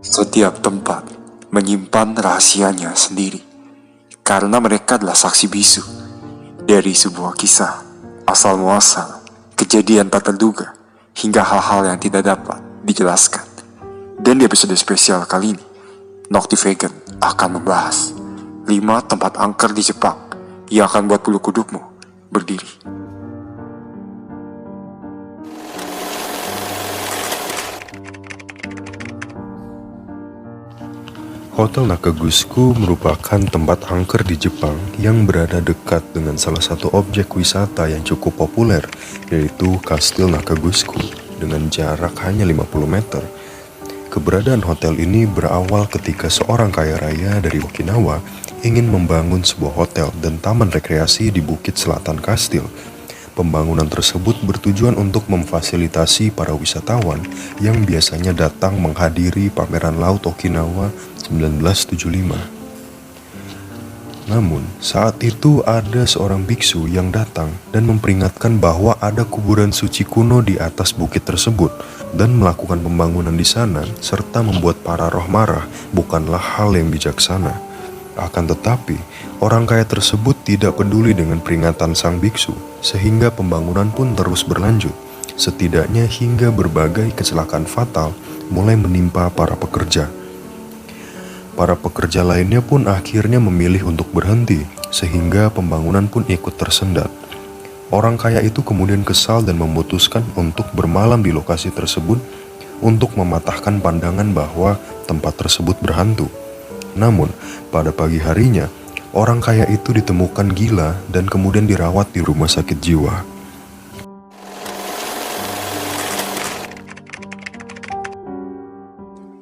Setiap tempat menyimpan rahasianya sendiri, karena mereka adalah saksi bisu dari sebuah kisah, asal muasal, kejadian tak terduga, hingga hal-hal yang tidak dapat dijelaskan. Dan di episode spesial kali ini, Noctivegan akan membahas 5 tempat angker di Jepang yang akan buat bulu kudukmu berdiri. Hotel Nakagusuku merupakan tempat angker di Jepang yang berada dekat dengan salah satu objek wisata yang cukup populer, yaitu Kastil Nakagusuku dengan jarak hanya 50 meter. Keberadaan hotel ini berawal ketika seorang kaya raya dari Okinawa ingin membangun sebuah hotel dan taman rekreasi di bukit selatan kastil. Pembangunan tersebut bertujuan untuk memfasilitasi para wisatawan yang biasanya datang menghadiri pameran laut Okinawa 1975. Namun, saat itu ada seorang biksu yang datang dan memperingatkan bahwa ada kuburan suci kuno di atas bukit tersebut dan melakukan pembangunan di sana serta membuat para roh marah bukanlah hal yang bijaksana. Akan tetapi, orang kaya tersebut tidak peduli dengan peringatan sang biksu, sehingga pembangunan pun terus berlanjut, setidaknya hingga berbagai kecelakaan fatal mulai menimpa para pekerja. Para pekerja lainnya pun akhirnya memilih untuk berhenti, sehingga pembangunan pun ikut tersendat. Orang kaya itu kemudian kesal dan memutuskan untuk bermalam di lokasi tersebut untuk mematahkan pandangan bahwa tempat tersebut berhantu. Namun, pada pagi harinya, orang kaya itu ditemukan gila dan kemudian dirawat di rumah sakit jiwa.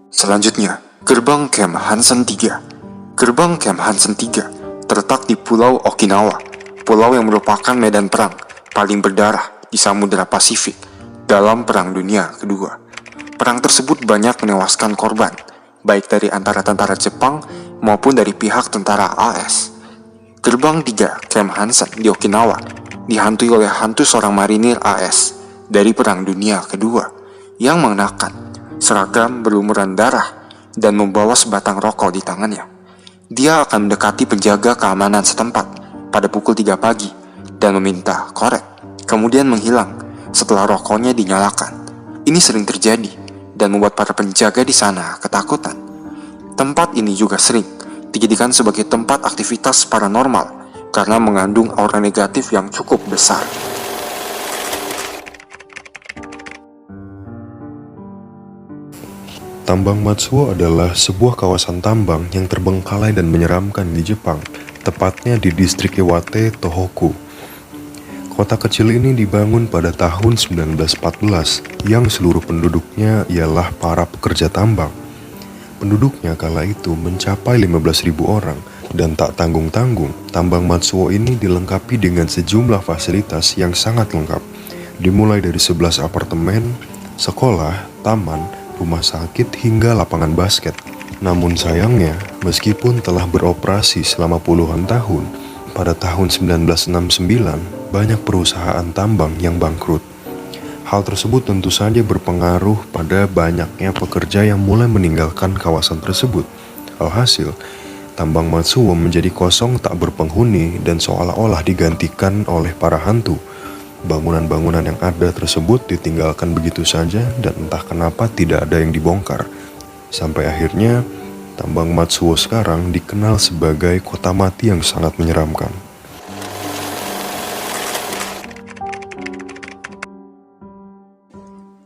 Selanjutnya, Gerbang Camp Hansen 3. Gerbang Camp Hansen 3 terletak di Pulau Okinawa, pulau yang merupakan medan perang paling berdarah di Samudra Pasifik dalam Perang Dunia Kedua. Perang tersebut banyak menewaskan korban, baik dari antara tentara Jepang maupun dari pihak tentara AS. Gerbang 3 Camp Hansen di Okinawa dihantui oleh hantu seorang marinir AS dari Perang Dunia Kedua yang mengenakan seragam berlumuran darah dan membawa sebatang rokok di tangannya. Dia akan mendekati penjaga keamanan setempat pada pukul 3 pagi dan meminta korek, kemudian menghilang setelah rokoknya dinyalakan. Ini sering terjadi dan membuat para penjaga di sana ketakutan. Tempat ini juga sering dijadikan sebagai tempat aktivitas paranormal karena mengandung aura negatif yang cukup besar. Tambang Matsuo adalah sebuah kawasan tambang yang terbengkalai dan menyeramkan di Jepang, tepatnya di distrik Iwate, Tohoku. Kota kecil ini dibangun pada tahun 1914, yang seluruh penduduknya ialah para pekerja tambang. Penduduknya kala itu mencapai 15.000 orang, dan tak tanggung-tanggung, tambang Matsuo ini dilengkapi dengan sejumlah fasilitas yang sangat lengkap, dimulai dari 11 apartemen, sekolah, taman, rumah sakit, hingga lapangan basket. Namun sayangnya, meskipun telah beroperasi selama puluhan tahun, pada tahun 1969 banyak perusahaan tambang yang bangkrut. Hal tersebut tentu saja berpengaruh pada banyaknya pekerja yang mulai meninggalkan kawasan tersebut. Alhasil, tambang Matsuo menjadi kosong tak berpenghuni dan seolah-olah digantikan oleh para hantu. Bangunan-bangunan yang ada tersebut ditinggalkan begitu saja dan entah kenapa tidak ada yang dibongkar. Sampai akhirnya, tambang Matsuo sekarang dikenal sebagai kota mati yang sangat menyeramkan.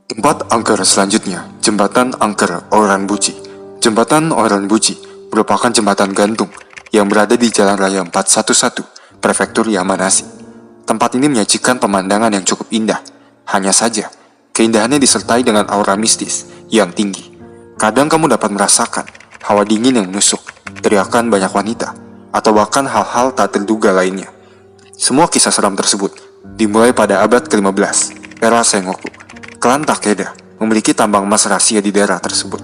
Tempat angker selanjutnya, Jembatan Angker Oranbuchi. Jembatan Oranbuchi merupakan jembatan gantung yang berada di Jalan Raya 411, Prefektur Yamanashi. Tempat ini menyajikan pemandangan yang cukup indah. Hanya saja, keindahannya disertai dengan aura mistis yang tinggi. Kadang kamu dapat merasakan hawa dingin yang menusuk, teriakan banyak wanita, atau bahkan hal-hal tak terduga lainnya. Semua kisah seram tersebut dimulai pada abad ke-15, era Sengoku. Klan Takeda memiliki tambang emas rahasia di daerah tersebut.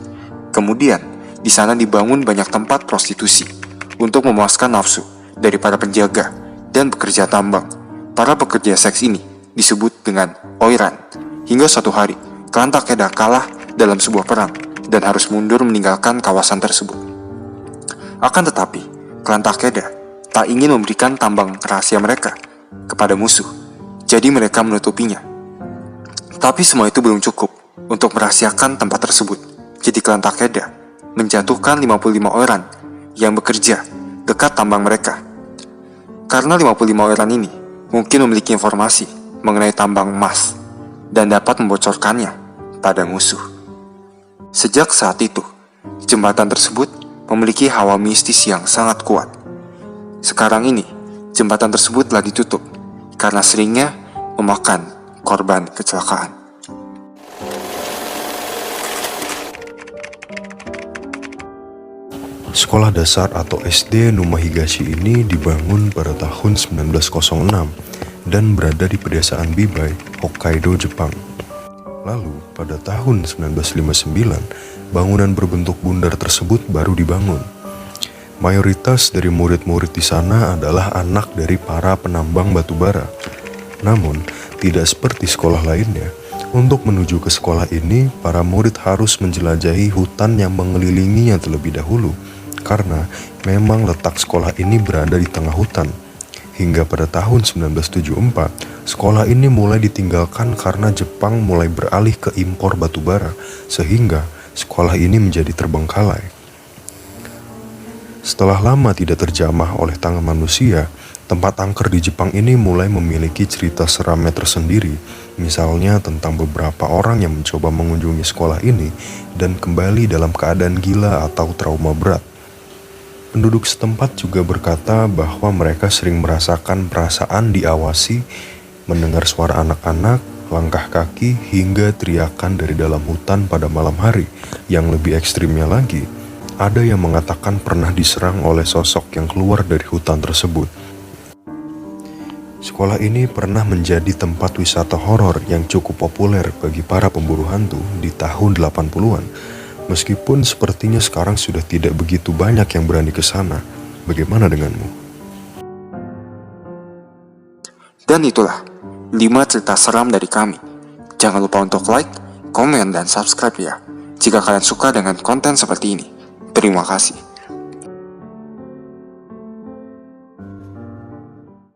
Kemudian, di sana dibangun banyak tempat prostitusi untuk memuaskan nafsu dari para penjaga dan pekerja tambang. Para pekerja seks ini disebut dengan oiran. Hingga suatu hari, klan Takeda kalah dalam sebuah perang dan harus mundur meninggalkan kawasan tersebut. Akan tetapi, klan Takeda tak ingin memberikan tambang rahasia mereka kepada musuh, jadi mereka menutupinya. Tapi semua itu belum cukup untuk merahasiakan tempat tersebut. Jadi klan Takeda menjatuhkan 55 orang yang bekerja dekat tambang mereka. Karena 55 orang ini mungkin memiliki informasi mengenai tambang emas dan dapat membocorkannya pada musuh. Sejak saat itu, jembatan tersebut memiliki hawa mistis yang sangat kuat. Sekarang ini, jembatan tersebut telah ditutup karena seringnya memakan korban kecelakaan. Sekolah dasar atau SD Numa Higashi ini dibangun pada tahun 1906 dan berada di pedesaan Bibai, Hokkaido, Jepang. Lalu, pada tahun 1959, bangunan berbentuk bundar tersebut baru dibangun. Mayoritas dari murid-murid di sana adalah anak dari para penambang batu bara. Namun, tidak seperti sekolah lainnya. Untuk menuju ke sekolah ini, para murid harus menjelajahi hutan yang mengelilinginya terlebih dahulu, karena memang letak sekolah ini berada di tengah hutan. Hingga pada tahun 1974, sekolah ini mulai ditinggalkan karena Jepang mulai beralih ke impor batu bara, sehingga sekolah ini menjadi terbengkalai. Setelah lama tidak terjamah oleh tangan manusia, tempat angker di Jepang ini mulai memiliki cerita seramnya tersendiri, misalnya tentang beberapa orang yang mencoba mengunjungi sekolah ini dan kembali dalam keadaan gila atau trauma berat. Penduduk setempat juga berkata bahwa mereka sering merasakan perasaan diawasi, mendengar suara anak-anak, langkah kaki, hingga teriakan dari dalam hutan pada malam hari. Yang lebih ekstrimnya lagi, ada yang mengatakan pernah diserang oleh sosok yang keluar dari hutan tersebut. Sekolah ini pernah menjadi tempat wisata horor yang cukup populer bagi para pemburu hantu di tahun 80-an. Meskipun sepertinya sekarang sudah tidak begitu banyak yang berani ke sana. Bagaimana denganmu? Dan itulah 5 cerita seram dari kami. Jangan lupa untuk like, komen, dan subscribe ya, jika kalian suka dengan konten seperti ini. Terima kasih.